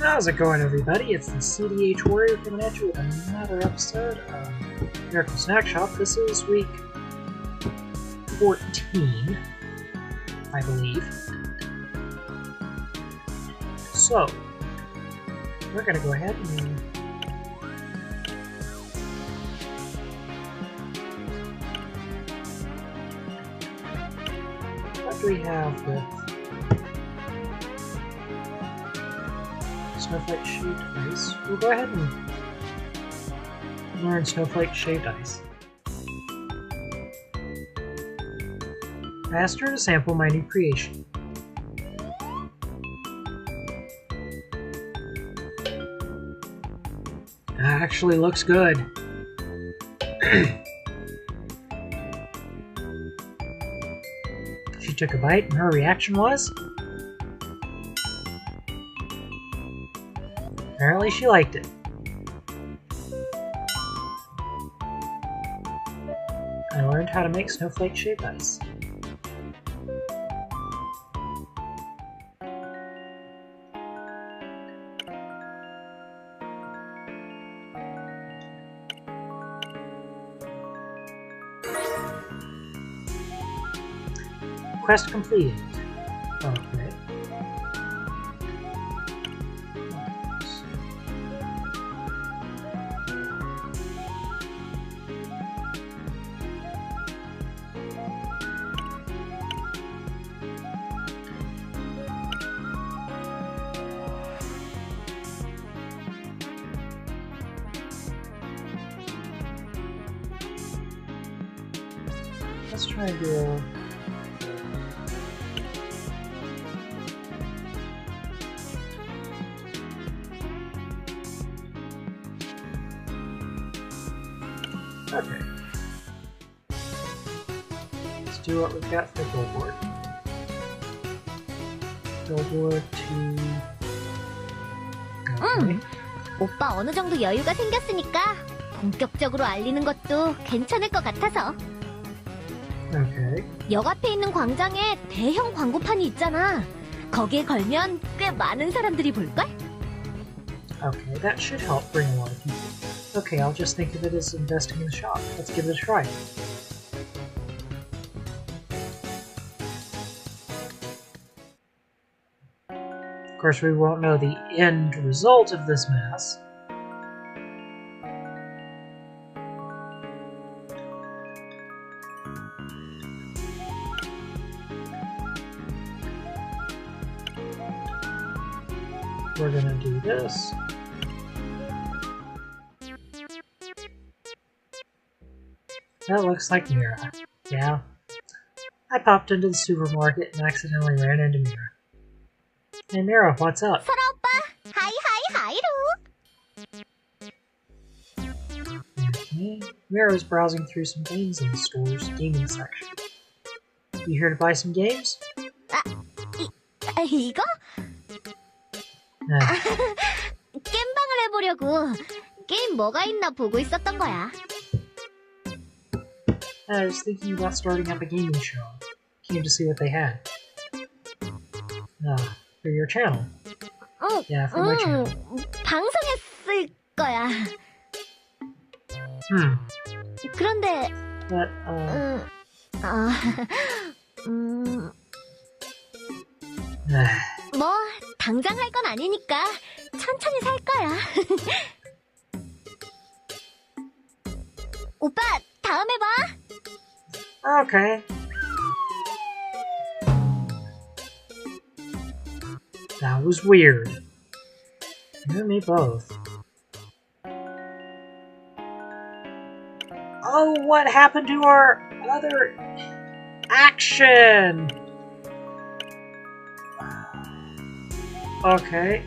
How's it going, everybody? It's the CDH Warrior coming at you with another episode of Miracle Snack Shop. This is week 14, I believe. So, we're going to go ahead and what do we have with Snowflake Shaped Ice? We'll go ahead and learn Snowflake Shaped Ice. I asked her to sample my new creation. It actually looks good. She took a bite and her reaction was? Apparently she liked it. I learned how to make snowflake shaped ice. Quest completed. Okay. Let's try to do a... Okay. Let's do what we've got for billboard. Billboard to... Okay. 오빠 어느 정도 여유가 생겼으니까 본격적으로 알리는 것도 괜찮을 것 같아서. Okay. 역 앞에 있는 광장에 대형 광고판이 있잖아. 거기에 걸면 꽤 많은 사람들이 볼걸? Okay, that should help bring a lot of people. Okay, I'll just think of it as investing in the shop. Let's give it a try. Of course, we won't know the end result of this mess. We're gonna do this. That looks like Mira. Yeah. I popped into the supermarket and accidentally ran into Mira. Hey Mira, what's up? 설아 오빠, 하이 하이루. Okay. Mira was browsing through some games in the store's gaming section. You here to buy some games? 이거? 겜방을 해보려고. 게임 뭐가 있나 보고 있었던 거야. I was thinking about starting up a gaming show. Came to see what they had. For your channel. Yeah, for my channel. 방송했을 거야. 그런데 But, 뭐 당장 할 건 아니니까 천천히 살 거야. 오빠, 다음에 봐. Okay. That was weird. You and me both. Oh, what happened to our other action? Okay.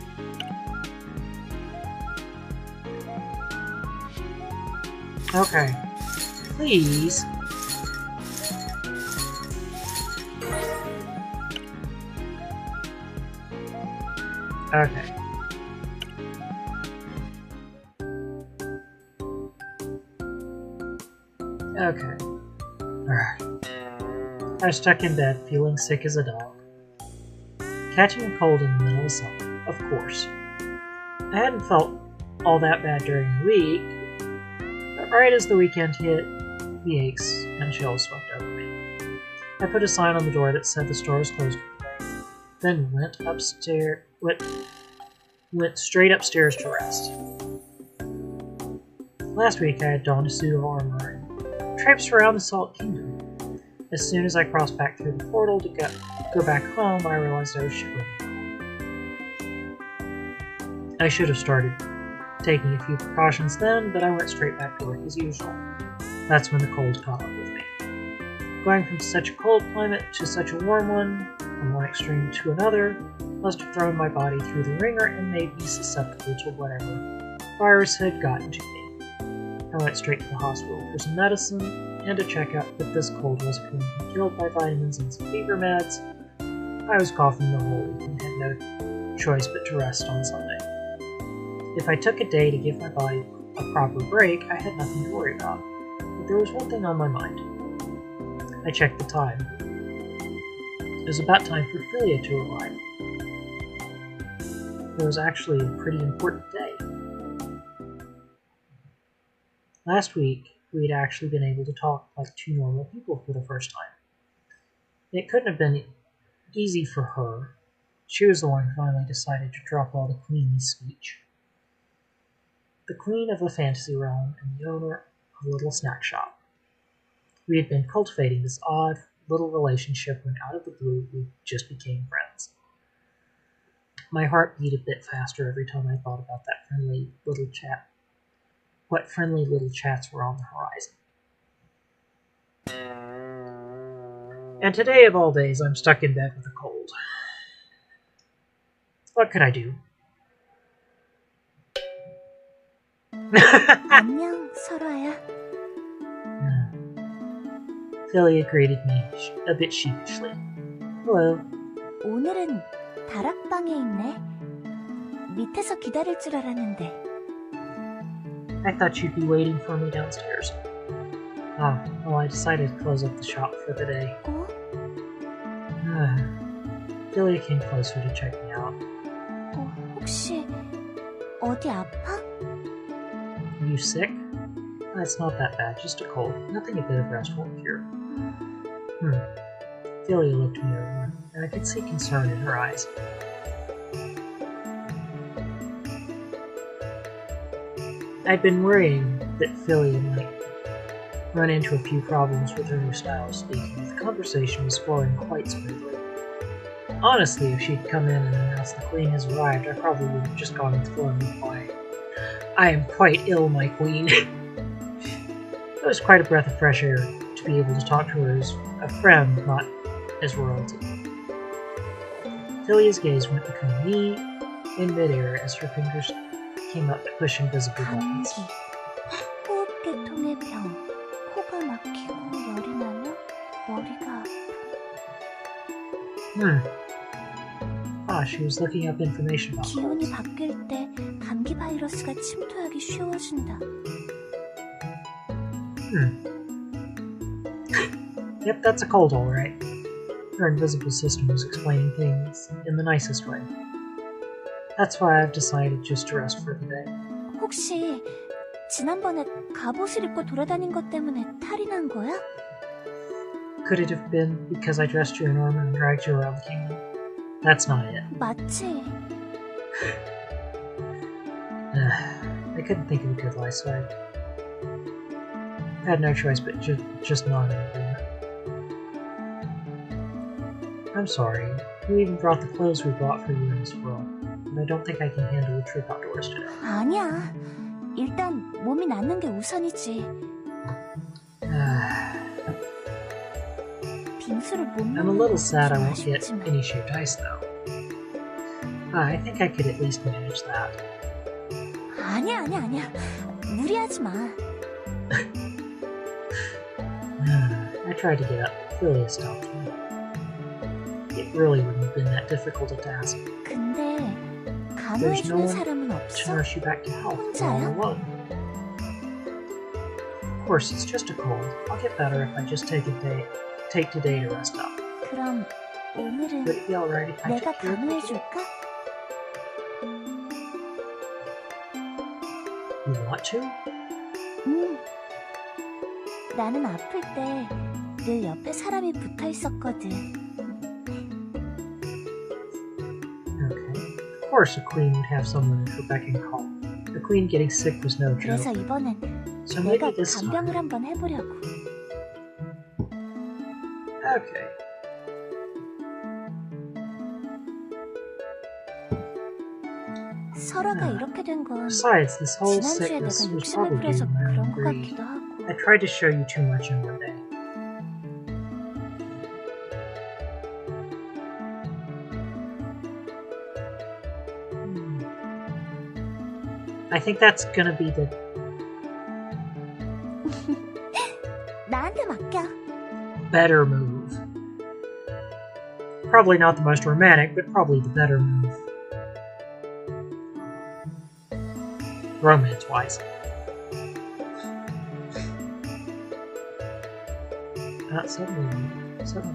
Okay. Please. Okay. Okay. Alright. I was stuck in bed, feeling sick as a dog. Catching a cold in the middle of summer, of course. I hadn't felt all that bad during the week, but right as the weekend hit, the aches and chills swept over me. I put a sign on the door that said the store was closed for the day, then went straight upstairs to rest. Last week I had donned a suit of armor and traipsed around the Salt Kingdom. As soon as I crossed back through the portal to go back home, I realized I was shivering. I should have started taking a few precautions then, but I went straight back to work as usual. That's when the cold caught up with me. Going from such a cold climate to such a warm one, from one extreme to another, must have thrown my body through the ringer and made me susceptible to whatever virus had gotten to me. I went straight to the hospital for some medicine and a checkup, but this cold wasn't going to be killed by vitamins and some fever meds. I was coughing the whole week and had no choice but to rest on Sunday. If I took a day to give my body a proper break, I had nothing to worry about. But there was one thing on my mind. I checked the time. It was about time for Philia to arrive. It was actually a pretty important day. Last week, we had actually been able to talk like two normal people for the first time. It couldn't have been easy for her. She was the one who finally decided to drop all the queenly speech. The queen of a fantasy realm and the owner of a little snack shop. We had been cultivating this odd little relationship when out of the blue we just became friends. My heart beat a bit faster every time I thought about that friendly little chat. What friendly little chats were on the horizon. And today of all days, I'm stuck in bed with a cold. What could I do? 안녕, 설아야. Philia greeted me a bit sheepishly. Hello. 오늘은 다락방에 있네. 밑에서 기다릴 줄 알았는데. I thought you'd be waiting for me downstairs. Ah, well, I decided to close up the shop for the day. 어? Philia came closer to check me out. 혹시 어디 아파? Are you sick? It's not that bad, just a cold. Nothing a bit of rest won't cure. Philia looked me over, and I could see concern in her eyes. I'd been worrying that Philia might run into a few problems with her new style of speaking, but the conversation was flowing quite smoothly. Honestly, if she'd come in and announced the queen has arrived, I probably would have just gone with the flow and replied, I am quite ill, my queen. It was quite a breath of fresh air to be able to talk to her as a friend, not as royalty. Philia's gaze went between me and midair as her fingers came up to push invisible buttons. 감기, 호흡계통의 병, 코가 막히고 열이 나며 머리가 She was looking up information about 기온이 colds. 바뀔 때 감기 바이러스가 침투하기 쉬워진다. Yep, that's a cold, all right. Her invisible system was explaining things in the nicest way. That's why I've decided just to rest for the day. 혹시 지난번에 갑옷을 입고 돌아다닌 것 때문에 탈이 난 거야? Could it have been because I dressed you in armor and dragged you around the kingdom? That's not it. 맞지. I couldn't think of a good lie, so I had no choice but just nod in agreement. I'm sorry. You even brought the clothes we bought for you in this world, but I don't think I can handle a trip outdoors today. 아니야. 일단 몸이 낫는 게 우선이지. 빙수를 못 I'm a 먹는 little 건 sad I 좀 won't get 아쉽지만. any shaved ice, though. I think I could at least manage that. 아니야. 무리하지 마. I tried to get up. Philia stopped me. It really wouldn't have been that difficult a task. 근데 There's no 간호해주는 one 사람은 to 없어? nurse you back to health. You're all 혼자야? alone. Of course, it's just a cold. I'll get better if I just take today to rest up. 그럼 오늘은 Would it be alright if I 내가 took care of you? 간호해줄까? You want to? 나는 아플 때 늘 옆에 사람이 붙어 있었거든. Okay. Of course a queen would have someone at her beck and call. The queen getting sick was no 그래서 joke. 이번엔 So 내가 maybe this 간병을 time. 한번 해보려고. Okay. 설아가 이렇게 된 건 Besides, this whole 지난주에 내가 sickness was 욕심을 probably due 부려서 to my 그런 own 것 greed. 같기도 하고. I tried to show you too much in one day. I think that's gonna be the 나한테 맡겨. better move. Probably not the most romantic, but probably the better move. Romance-wise. Suddenly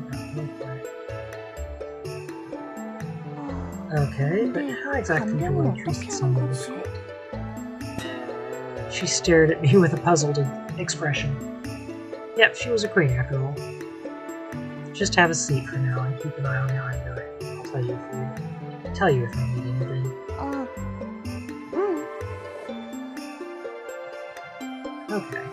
got really quiet. Okay, but how exactly do I treat someone with cold? She stared at me with a puzzled expression. Yep, she was a queen after all. Just have a seat for now and keep an eye on how I'm doing. I'll tell you if I need anything. Okay.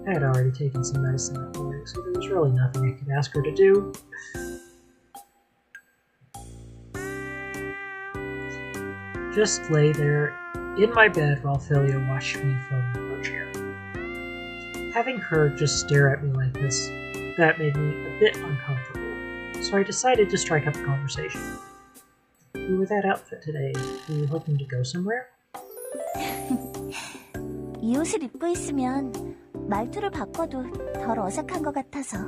I had already taken some medicine that morning, so there was really nothing I could ask her to do. Just lay there in my bed while Philia watched me from her chair. Having her just stare at me like this, that made me a bit uncomfortable, so I decided to strike up a conversation. You were that outfit today. Were you hoping to go somewhere? 이 옷을 입고 있으면 말투를 바꿔도 덜 어색한 것 같아서.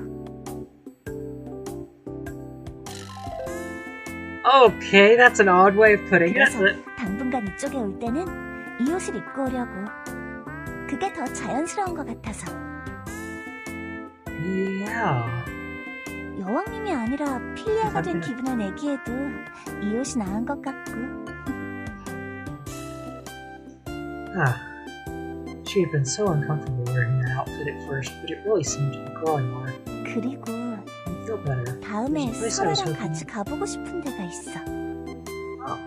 Okay, that's an odd way of putting it. 그래서 당분간 이쪽에 올 때는 이 옷을 입고 오려고. 그게 더 자연스러운 것 같아서. Yeah. 여왕님이 아니라 필리아가 된 기분을 내기에도 이 옷이 나은 것 같고. She had been so uncomfortable wearing that outfit at first, but it really seemed to be growing on her. 그리고 I feel better. 다음에 There's a place I was 설아랑 hoping. 같이 가보고 싶은 데가 있어. Oh.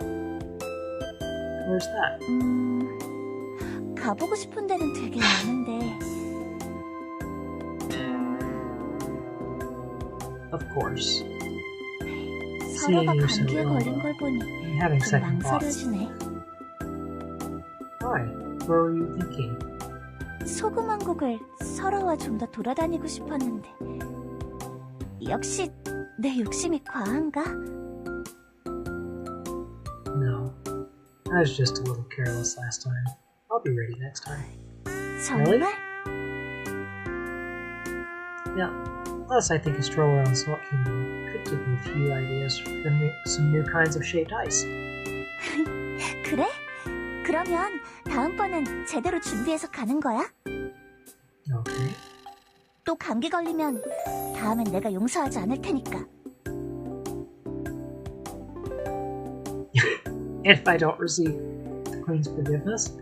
Where's that? 가보고 싶은 데는 되게 많은데. Of course. 설아가 Seeing you so 감기에 ill, 걸린 걸 보니 I'm having 좀 second thoughts. 망설여지네. Why? What were you thinking? 소금왕국을 설아와 좀 더 돌아다니고 싶었는데 역시 내 욕심이 과한가? No. I was just a little careless last time. I'll be ready next time. 정말? Yeah. Plus, I think a stroll around Salt Kingdom could give me a few ideas for some new kinds of shaped ice. 그래? 그러면 다음번엔 제대로 준비해서 가는 거야? Okay. 또 감기 걸리면 다음엔 내가 용서하지 않을 테니까. If I don't receive the Queen's forgiveness?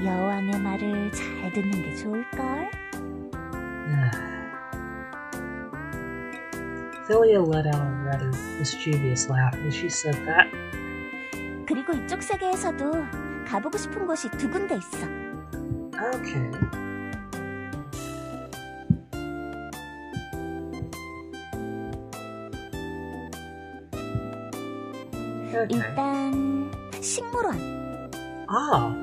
여왕의 말을 잘 듣는 게 좋을걸? Philia let out a rather mischievous laugh as she said that. 그리고 이쪽 세계에서도 가보고 싶은 곳이 두 군데 있어. Okay. 일단 식물원. Ah.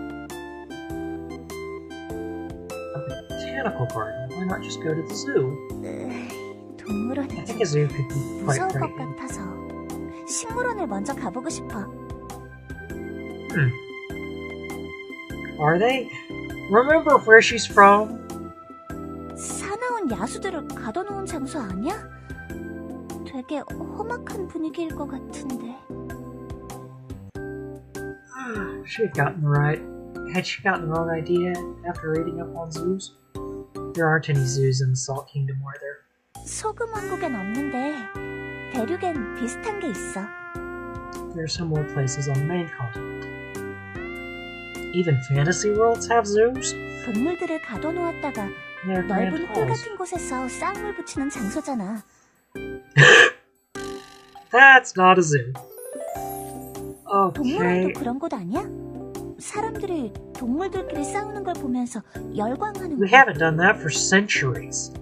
A botanical garden. Why not just go to the zoo? 동물원은 I think a zoo could be quite 무서울 것 frightening. 같아서 식물원을 먼저 가보고 싶어. Are they? Remember where she's from? 사나운 야수들을 가둬놓은 장소 아니야? 되게 험악한 분위기일 것 같은데. Had she gotten the wrong idea after reading up on zoos? There aren't any zoos in the Salt Kingdom, are there? 소금 왕국엔 없는데 대륙엔 비슷한 게 있어. There are similar places on the main continent. Even fantasy worlds have zoos? 동물들을 가둬놓았다가 They're grand 넓은 홀 halls. 같은 곳에서 쌍물 붙이는 장소잖아. That's not a zoo. 동물원도 Okay. 그런 곳 아니야? 사람들이 동물들끼리 싸우는 걸 보면서 열광하는 We 거. haven't done that for centuries.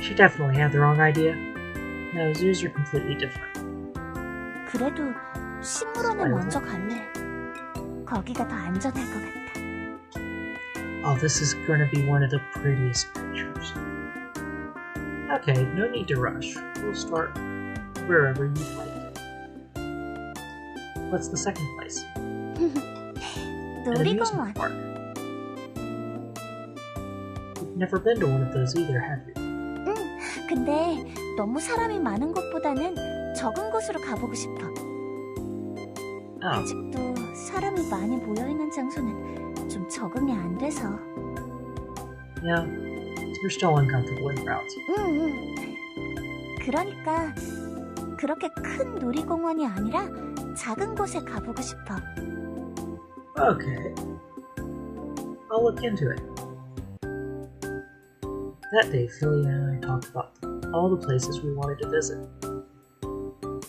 She definitely had the wrong idea. No, zoos are completely different. 그래도 식물원에 아이고. 먼저 갈래. 거기가 더 안전할 것 같아. Oh, this is going to be one of the prettiest pictures. Okay, no need to rush. We'll start wherever you'd like. What's the second place? An amusement 놀이공원. park. You've never been to one of those either, have you? 근데 너무 사람이 많은 곳보다는 적은 곳으로 가보고 싶어. Oh, 아직도 사람이 많이 모여있는 장소는 좀 적응이 안 돼서. yeah. You're still uncomfortable in crowds. 그러니까 그렇게 큰 놀이공원이 아니라 작은 곳에 가보고 싶어. Okay. I'll look into it. That day, Philia and I talked about all the places we wanted to visit.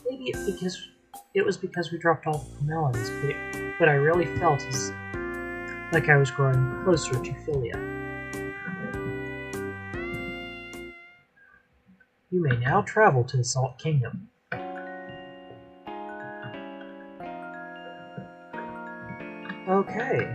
Maybe it was because we dropped all the formalities, but I really felt like I was growing closer to Philia. You may now travel to the Salt Kingdom. Okay.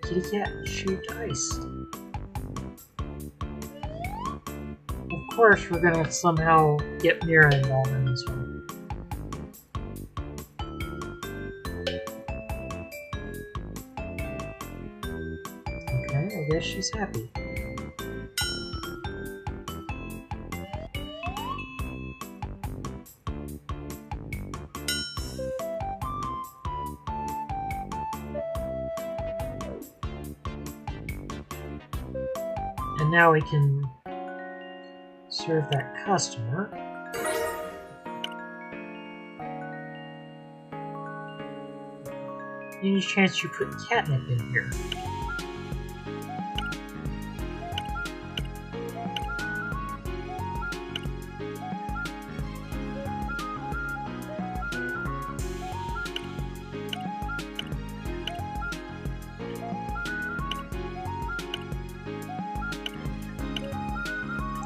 Kitty cat, shoot dice. Of course, we're gonna somehow get Mira involved in this one. Okay, I guess she's happy. And now we can serve that customer. Any chance you put catnip in here?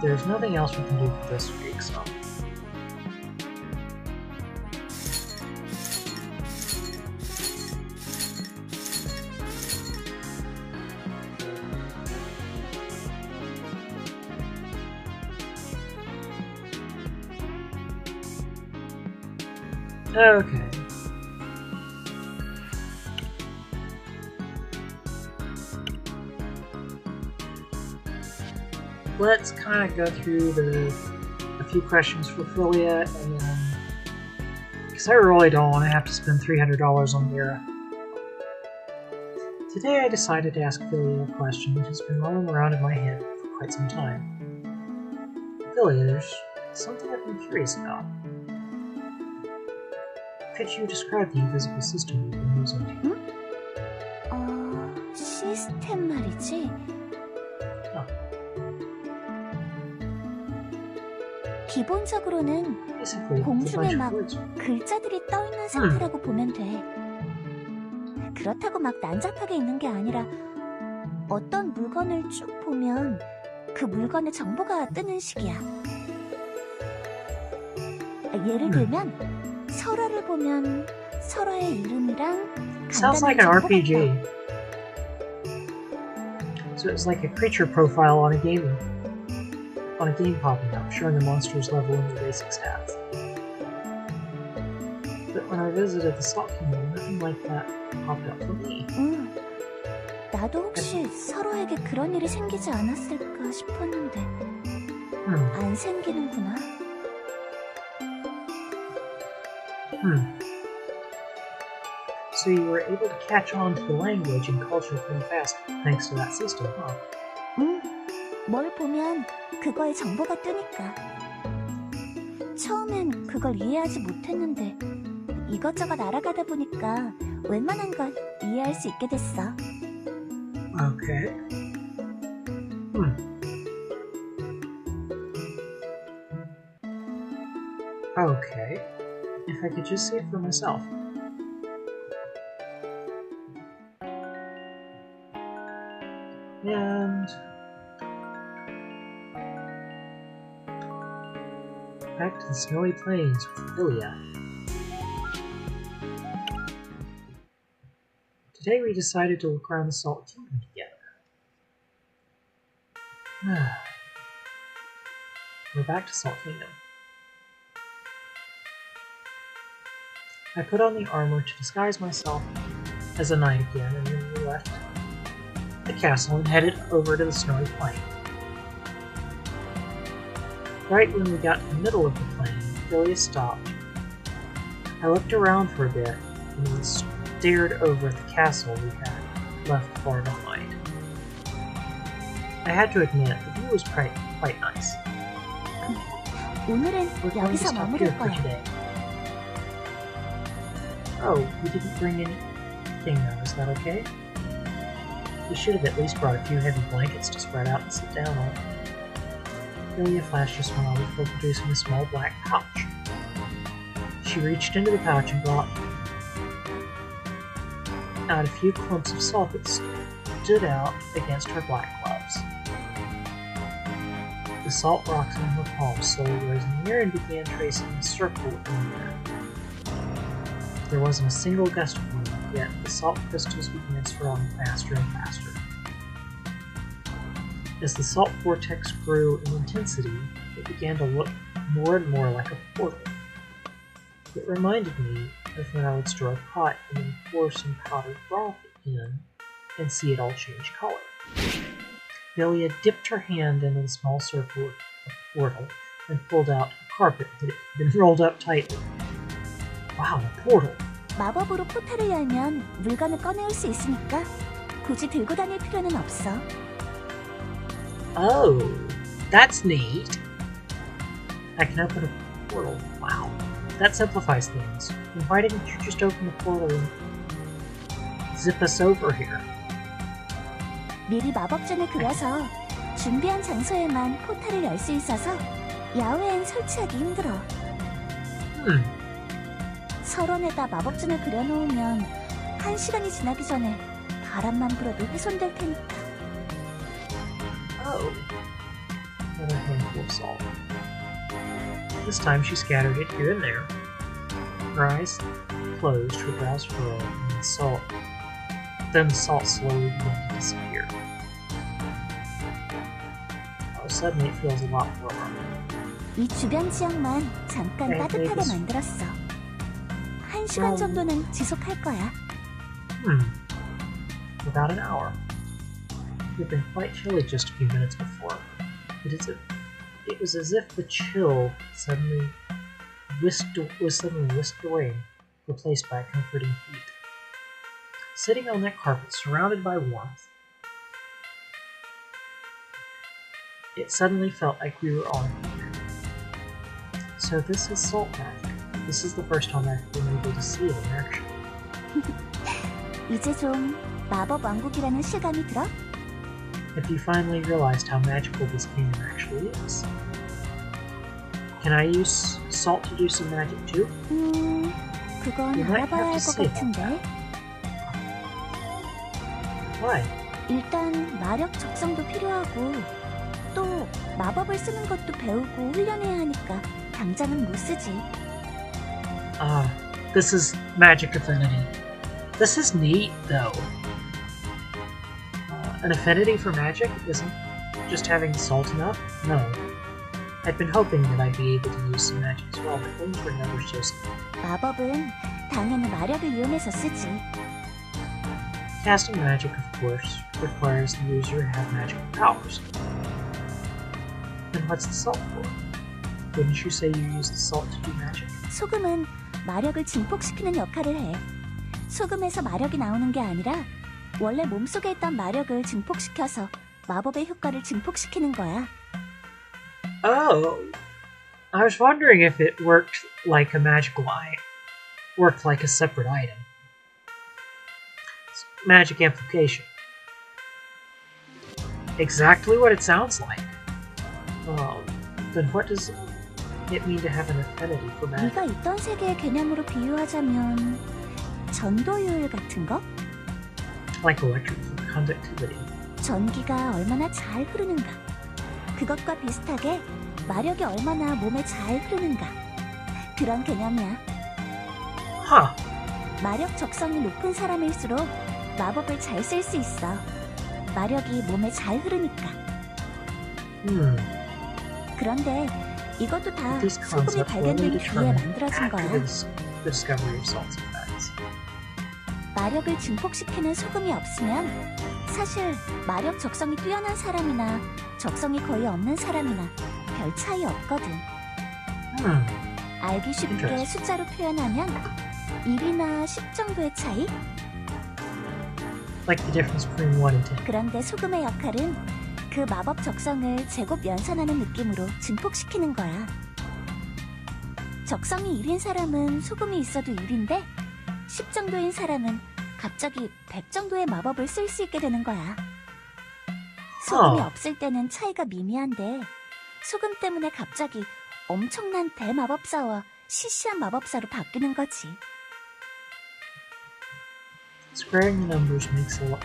There's nothing else we can do for this week, so... Okay. Let's kind of go through a few questions for Philia, and then... because I really don't want to have to spend $300 on Mira. Today I decided to ask Philia a question that has been rolling around in my head for quite some time. Philia, there's something I've been curious about. Could you describe the invisible system you've been using? 시스템 말이지? 기본적으로는 Basically, 공중에 막 words. 글자들이 떠있는 상태라고 보면 돼. 그렇다고 막 난잡하게 있는 게 아니라 어떤 물건을 쭉 보면 그 물건의 정보가 뜨는 식이야. 예를 들면 설화를 보면 설화의 이름이랑 Sounds like 간단한 an 정보가 RPG. 떠. So it's like a creature profile on a game popping up, showing the monster's level and their basic stats. But when I visited the Salt Kingdom, nothing like that popped up for me. 나도 혹시 설화에게 그런 일이 생기지 않았을까 싶었는데 안 생기는구나. So you were able to catch on to the language and culture pretty fast thanks to that system, huh? 뭘 보면 그거에 정보가 뜨니까. 처음엔 그걸 이해하지 못했는데 이것저것 알아가다 보니까 웬만한 건 이해할 수 있게 됐어. Okay. Okay. If I could just see it for myself. And back to the snowy plains with Philia. Today we decided to look around the Salt Kingdom together. We're back to Salt Kingdom. I put on the armor to disguise myself as a knight again, and then we left the castle and headed over to the snowy plain. Right when we got to the middle of the plain, Philia stopped. I looked around for a bit and then stared over at the castle we had left far behind. I had to admit, the view was quite nice. 오늘은 We're going to 여기서 stop here 머무를 for 거야. today. Oh, we didn't bring anything though, is that okay? We should have at least brought a few heavy blankets to spread out and sit down on. Philia flashed a smile before producing a small black pouch. She reached into the pouch and brought out a few clumps of salt that stood out against her black gloves. The salt rocks in her palms slowly rose in the air and began tracing a circle in the air. There wasn't a single gust of wind, yet the salt crystals began swirling faster and faster. As the salt vortex grew in intensity, it began to look more and more like a portal. It reminded me of when I would stir a pot and then pour some powdered broth in and see it all change color. Philia dipped her hand into the small circle of the portal and pulled out a carpet that had been rolled up tightly. Wow, a portal! 마법으로 포탈을 열면 물건을 꺼내올 수 있으니까 굳이 들고 다닐 필요는 없어. Oh, that's neat. I can open a portal. Wow, that simplifies things. And why didn't you just open the portal and zip us over here? 미리 마법전을 그려서 준비한 장소에만 포탈을 열 수 있어서 야외엔 설치하기 힘들어. 서론에다 마법전을 그려놓으면 1시간이 지나기 전에 바람만 불어도 훼손될 테니까. Oh, another handful of salt. This time she scattered it here and there. Her eyes closed, her brows furrowed, and then the salt slowly began to disappear. Oh, suddenly it feels a lot warmer. 이 주변 지역만 잠깐 따뜻하게 만들었어. 1시간 정도는 지속할 거야. About an hour. It had been quite chilly just a few minutes before. It was as if the chill was suddenly whisked away, replaced by a comforting heat. Sitting on that carpet, surrounded by warmth, it suddenly felt like we were on a beach. So this is salt magic. This is the first time I've been able to see it in action. 이제 좀 마법 왕국이라는 실감이 들어? Have you finally realized how magical this kingdom actually is? Can I use salt to do some magic too? 그건 알아봐야 할 것 같은데. Why? 일단 마력 적성도 필요하고 또 마법을 쓰는 것도 배우고 훈련해야 하니까 당장은 못 쓰지. This is magic affinity. This is neat, though. An affinity for magic isn't just having salt enough? No. I'd been hoping that I'd be able to use some magic as well, but things were never so simple. 마법은 당연히 마력을 이용해서 쓰지. Casting magic, of course, requires the user to have magical powers. And Then what's the salt for? Wouldn't you say you use the salt to do magic? 소금은 마력을 증폭시키는 역할을 해. 소금에서 마력이 나오는 게 아니라 원래 몸속에 있던 마력을 증폭시켜서 마법의 효과를 증폭시키는 거야. Oh, I was wondering if it worked like a magical item. Worked like a separate item. Magic amplification. Exactly what it sounds like. Then what does it mean to have an affinity for magic? 네가 있던 세계의 개념으로 비유하자면 전도율 같은 거? Like electrical conductivity. 전기가 얼마나 잘 흐르는가. 그것과 비슷하게 마력이 얼마나 몸에 잘 흐르는가. 그런 개념이야. Huh. 마력 적성이 높은 사람일수록 마법을 잘 쓸 수 있어. 마력이 몸에 잘 흐르니까. 그런데 이것도 다 소금이 발견된 뒤에 만들어진 거야. 마력을 증폭시키는 소금이 없으면 사실 마력 적성이 뛰어난 사람이나 적성이 거의 없는 사람이나 별 차이 없거든. 알기 쉽게 숫자로 표현하면 1이나 10 정도의 차이? Like the difference between 1 and 10. 그런데 소금의 역할은 그 마법 적성을 제곱 연산하는 느낌으로 증폭시키는 거야. 적성이 1인 사람은 소금이 있어도 1인데 10 정도인 사람은 갑자기 100 정도의 마법을 쓸 수 있게 되는 거야. 소금이 없을 때는 차이가 미미한데 소금 때문에 갑자기 엄청난 대마법사와 시시한 마법사로 바뀌는 거지. Squaring the numbers makes a lot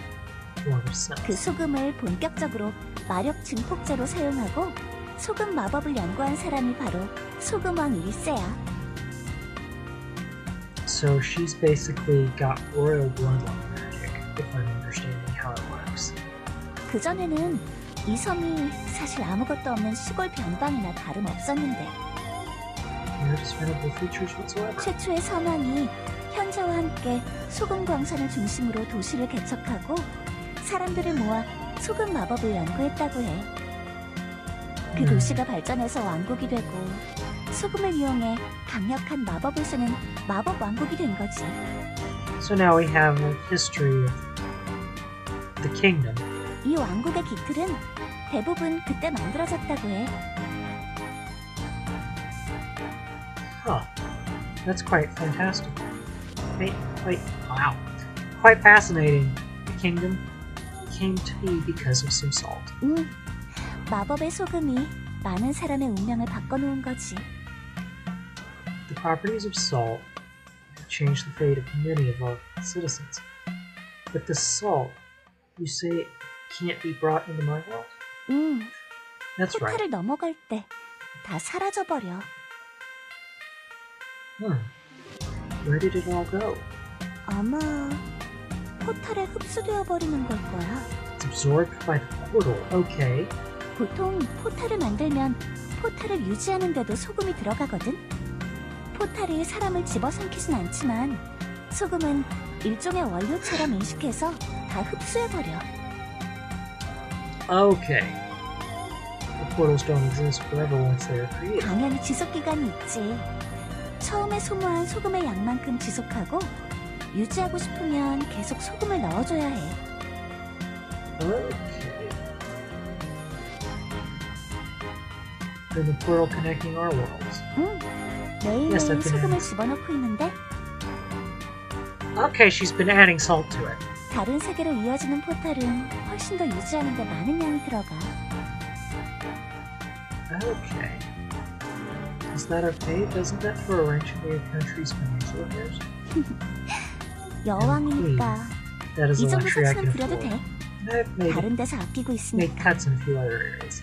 of sense. 그 소금을 본격적으로 마력 증폭제로 사용하고 소금 마법을 연구한 사람이 바로 소금왕 1세야. So she's basically got royal bloodline magic, if I'm understanding how it works. 그전에는 이 섬이 사실 아무것도 없는 시골 변방이나 다름없었는데 No discernible features whatsoever. 최초의 선왕이 현자와 함께 소금 광산을 중심으로 도시를 개척하고 사람들을 모아 소금 마법을 연구했다고 해. 그 도시가 발전해서 왕국이 되고 소금을 이용해 강력한 마법을 쓰는 마법 왕국이 된 거지. So now we have a history of the kingdom. 이 왕국의 기틀은 대부분 그때 만들어졌다고 해. Huh. That's quite fantastic. Wow. Quite fascinating. The kingdom came to be because of some salt. 마법의 소금이 많은 사람의 운명을 바꿔놓은 거지. The properties of salt have changed the fate of many of our citizens. But the salt, you say, can't be brought into my world? That's right. 포탈을 넘어갈 때 다 사라져버려. Where did it all go? 아마 포탈에 흡수되어 버리는 걸 거야. It's absorbed by the portal. Okay. 보통 포탈을 만들면 포탈을 유지하는데도 소금이 들어가거든. 포탈이 사람을 집어삼키진 않지만 소금은 일종의 원료처럼 인식해서 다 흡수해버려. Okay. The portals don't exist forever once they are created. 당연히 지속기간이 있지. 처음에 소모한 소금의 양만큼 지속하고 유지하고 싶으면 계속 소금을 넣어줘야 해. Okay. Then the portal connecting our worlds. 매일매일 Yes, I've been 소금을 adding. 집어넣고 있는데 Okay, she's been adding salt to it. 다른 세계로 이어지는 포탈은 훨씬 더 유지하는 데 많은 양이 들어가. Okay. Is that okay? Doesn't that throw a wrench into your country's financial affairs? 여왕이니까 That is 이 a 정도 luxury I can 서치는 부려도 afford. 돼. I've made 다른 데서 아끼고 있으니까. cuts in a few other areas.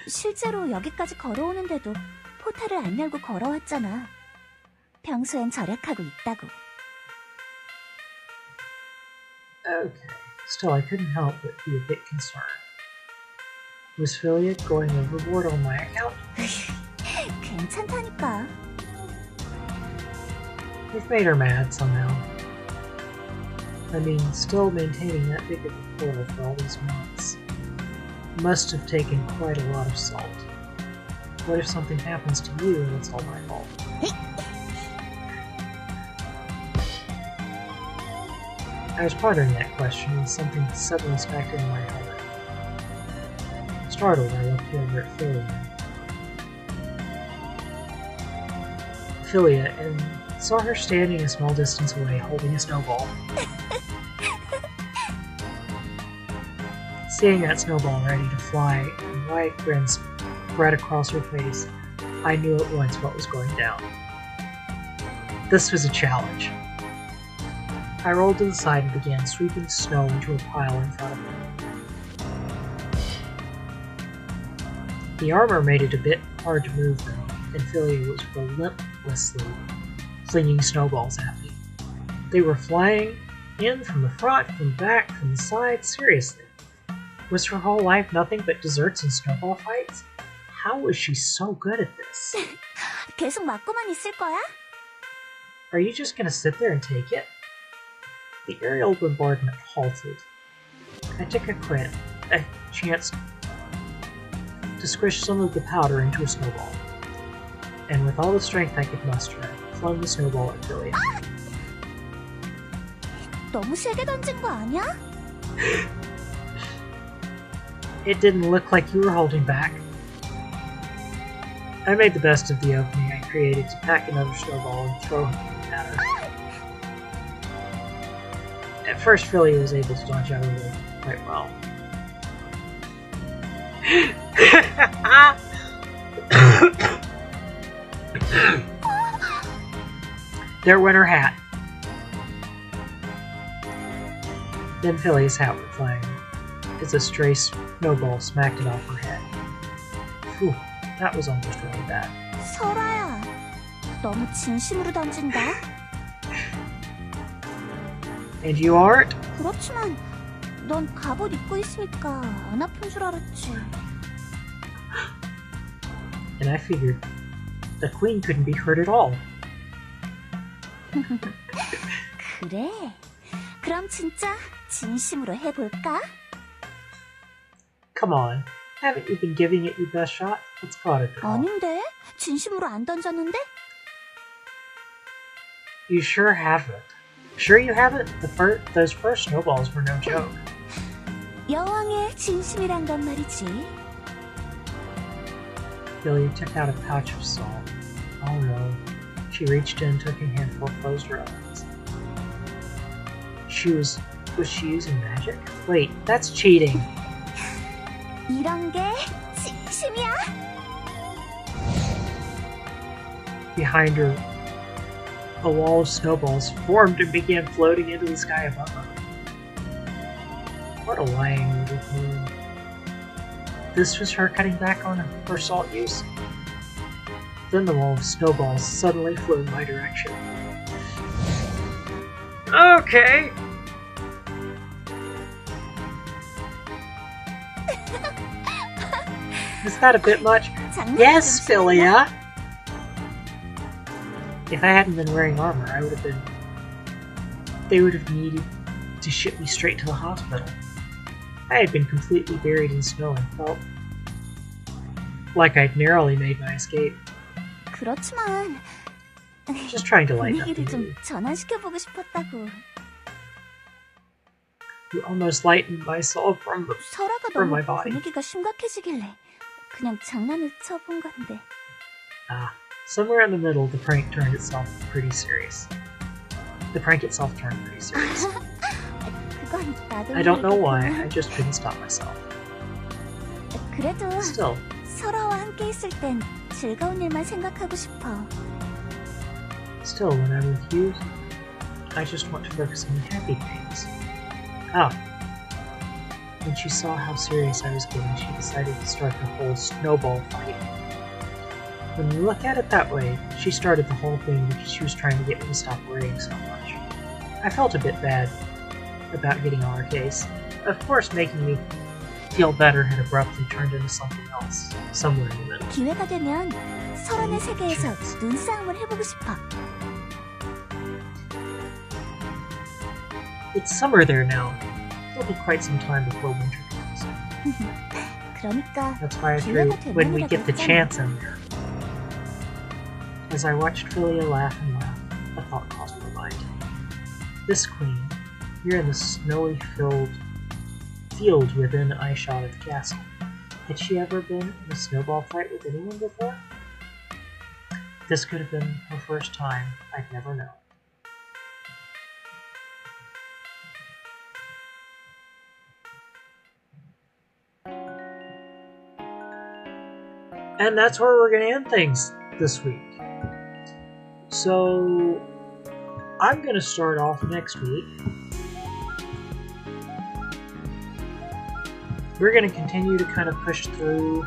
실제로 여기까지 걸어오는데도 포탈을 안 열고 걸어왔잖아. 평소엔 절약하고 있다고. Okay. Still, I couldn't help but be a bit concerned. Was Philia going overboard on my account? 괜찮다니까. We've made her mad somehow. I mean, still maintaining that big of a portal for all these months. must have taken quite a lot of salt. What if something happens to you and it's all my fault? I was pondering that question when something suddenly smacked into my helmet. Startled, I looked over at Philia and saw her standing a small distance away holding a snowball. Seeing that snowball ready to fly and a wide grin spread across her face, I knew at once what was going down. This was a challenge. I rolled to the side and began sweeping snow into a pile in front of me. The armor made it a bit hard to move though, and Philia was relentlessly flinging snowballs at me. They were flying in from the front, from the back, from the side. Seriously. Was her whole life nothing but desserts and snowball fights? How was she so good at this? 계속 맞고만 있을 거야? Are you just gonna sit there and take it? The aerial bombardment halted. I took a chance to squish some of the powder into a snowball. And with all the strength I could muster, I flung the snowball at Philia. 너무 세게 던진 거 아니야? It didn't look like you were holding back. I made the best of the opening I created to pack another snowball and throw it at her. At first, Philia was able to dodge out of the way quite well. There went her hat. Then Philia's hat went flying as a stray snowball smacked it off her head. Whew, that was almost really bad. 설아야, 너무 진심으로 던진다. And you aren't? 그렇지만 넌 갑옷 입고 있으니까 안 아픈 줄 알았지. And I figured the queen couldn't be hurt at all. 그래. 그럼 진짜 진심으로 해볼까? Come on, haven't you been giving it your best shot? Let's call it a draw. 아닌데? 진심으로 안 던졌는데? You sure haven't. Sure you haven't? Those first snowballs were no joke. 여왕의 진심이란 건 말이지. Philia took out a pouch of salt. Oh no. She reached in, took a handful, closed her eyes. Was she using magic? Wait, that's cheating. 이런 게 진심이야? Behind her, a wall of snowballs formed and began floating into the sky above her. What a lying little queen. This was her cutting back on her salt use. Then the wall of snowballs suddenly flew in my direction. Okay! Is that a bit much? Yes, Philia! If I hadn't been wearing armor, they would have needed to ship me straight to the hospital. I had been completely buried in snow and felt like I'd narrowly made my escape. 그렇지만 Just trying to lighten up the 분위기를 좀 mood. 전환시켜보고 싶었다고. You almost lightened my soul from 설아가 my 너무 body. 분위기가 심각해지길래 그냥 장난을 쳐본 건데. Ah, somewhere in the middle, the prank itself turned pretty serious. 그건 나도 I don't know why, 모르겠구나. I just couldn't stop myself. 그래도 Still, 설아와 함께 있을 땐 즐거운 일만 생각하고 싶어. when I'm with you, I just want to focus on the happy things. Ah, when she saw how serious I was getting, she decided to start the whole snowball fight. When you look at it that way, she started the whole thing because she was trying to get me to stop worrying so much. I felt a bit bad about getting on her case. Of course, making me feel better had abruptly turned into something else, somewhere in the middle. 기회가 되면 설아의 세계에서 눈싸움을 해보고 싶어. It's summer there now. It'll be quite some time before winter comes. 그러니까 That's why I threw when we get the chance in there. As I watched Philia laugh and laugh, a thought crossed my mind. This queen, here in the snowy field within eyeshot of the castle, had she ever been in a snowball fight with anyone before? This could have been her first time, I'd never know. And that's where we're going to end things this week. So, I'm going to start off next week. We're going to continue to kind of push through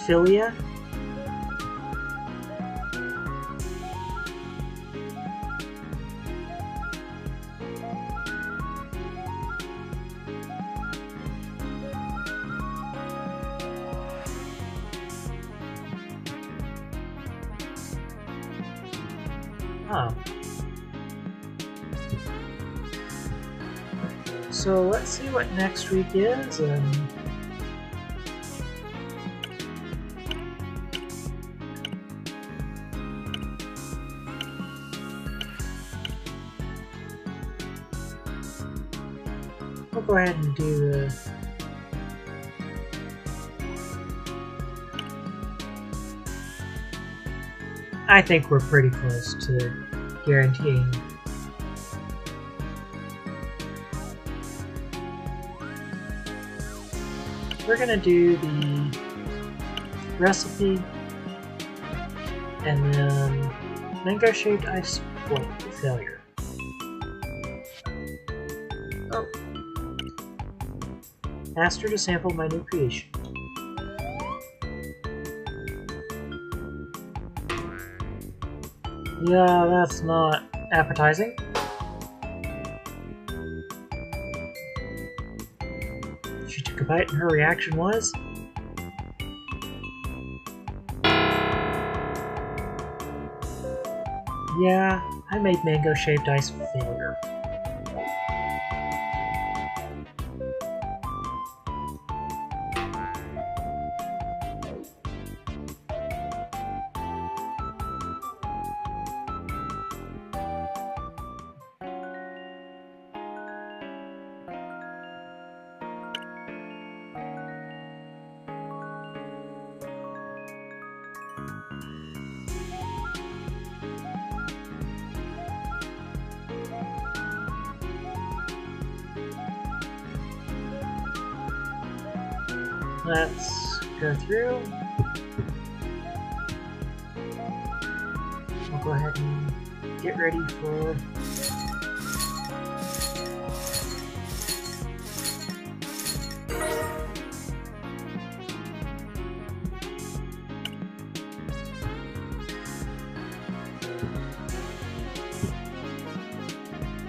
Philia. Oh. So let's see what next week is, and we'll go ahead and do the I think we're pretty close to guaranteeing. We're gonna do the recipe and then mango shaped ice plate failure. Oh. Asked her to sample my new creation. Yeah, that's not appetizing. She took a bite and her reaction was... Yeah, I made mango-shaped ice failure. Let's go through. We'll go ahead and get ready for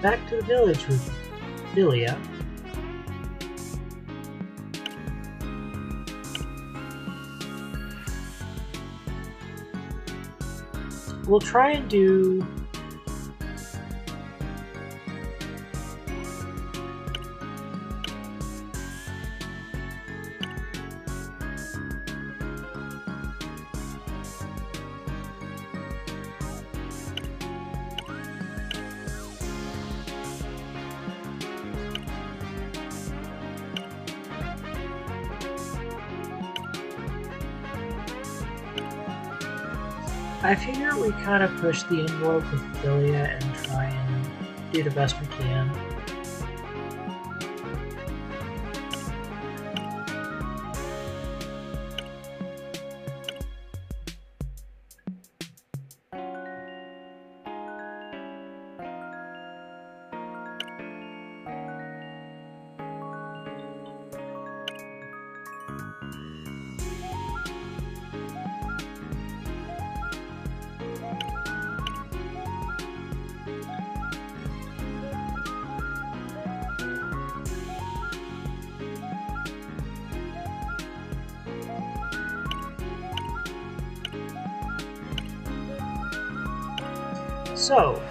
back to the village with Philia. We'll try and do I figure we kind of push the envelope with Philia and try and do the best we can. So,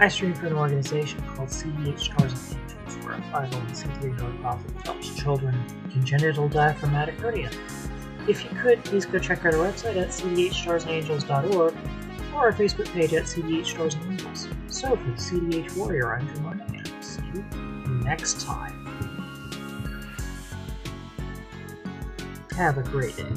I stream for an organization called CDH Stars and Angels, where I've only seen 3 nonprofit that helps children with congenital diaphragmatic hernia. If you could, please go check out our website at cdhstarsandangels.org or our Facebook page at CDH Stars and Angels. So for the CDH Warrior, I'm Jim Martin, and I'll see you next time. Have a great day.